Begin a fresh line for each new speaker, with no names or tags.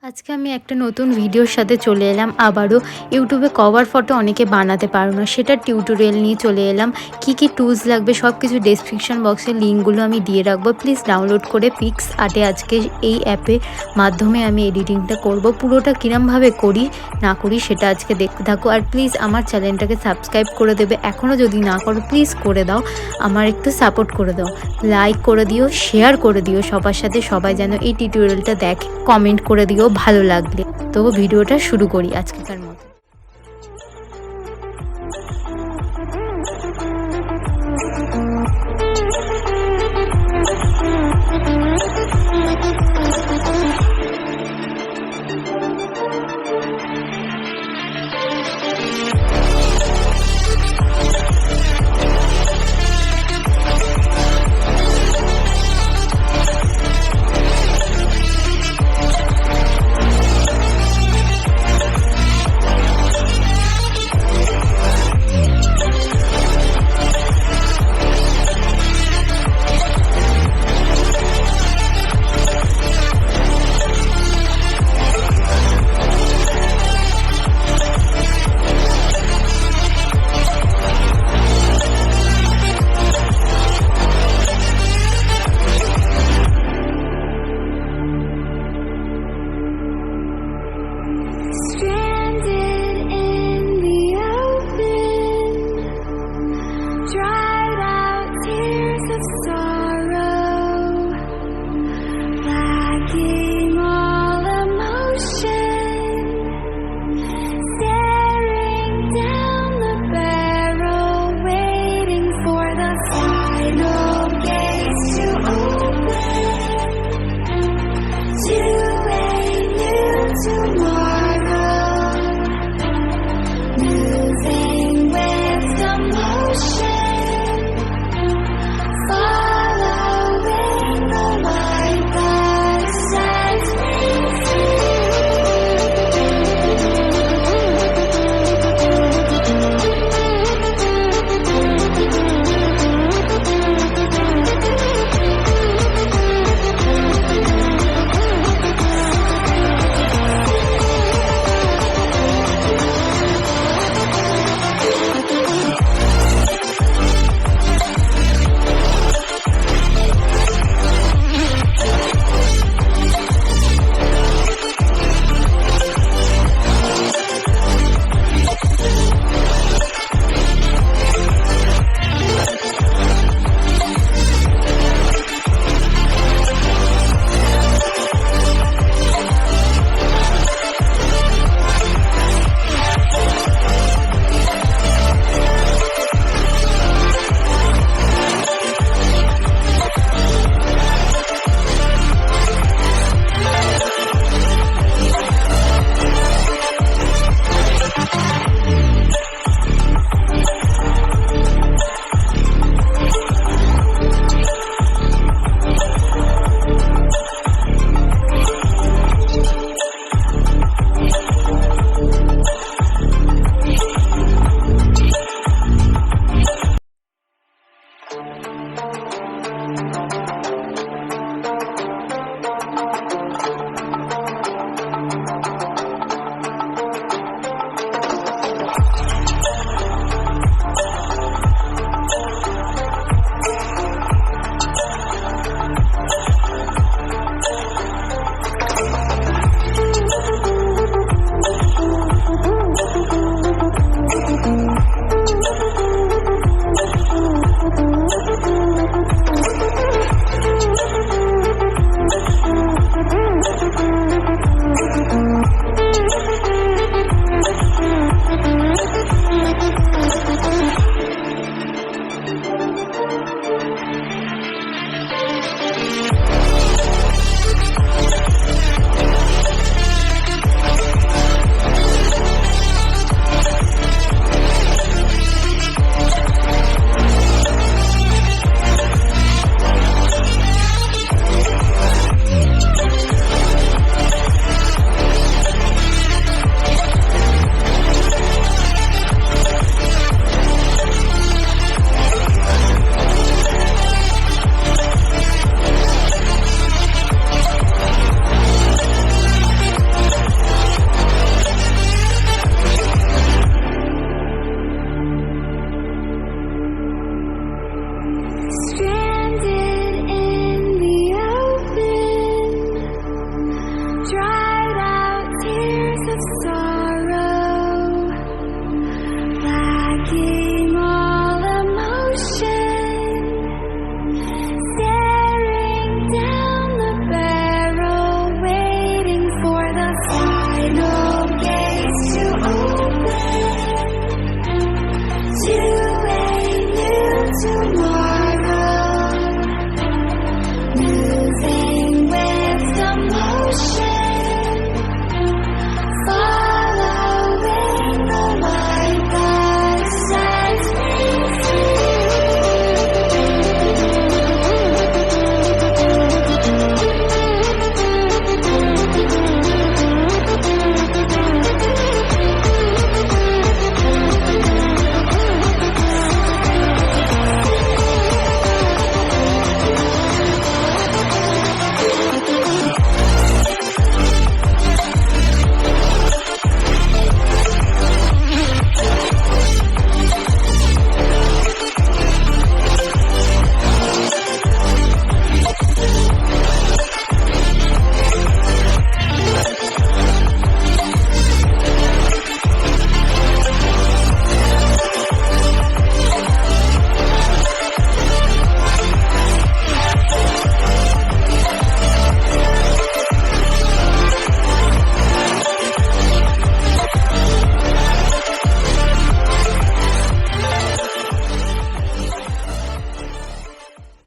আজকে আমি একটা নতুন ভিডিওর সাথে চলে এলাম আবারও। ইউটিউবে কভার ফটো অনেকে বানাতে পারো না, সেটার টিউটোরিয়াল নিয়ে চলে এলাম। কি টুলস লাগবে সব কিছু ডেসক্রিপশন বক্সে লিঙ্কগুলো আমি দিয়ে রাখবো, প্লিজ ডাউনলোড করে পিক্সআর্টে আজকে এই অ্যাপের মাধ্যমে আমি এডিটিংটা করব। পুরোটা কিরমভাবে করি না করি সেটা আজকে দেখতে থাকো। আর প্লিজ আমার চ্যানেলটাকে সাবস্ক্রাইব করে দেবে, এখনও যদি না করো প্লিজ করে দাও, আমার একটু সাপোর্ট করে দাও, লাইক করে দিও, শেয়ার করে দিও সবার সাথে, সবাই যেন এই টিউটোরিয়ালটা দেখে, কমেন্ট করে দিও ভালো লাগলে। তো ভিডিওটা শুরু করি আজকেকার মতো।
dried out tears of sorrow.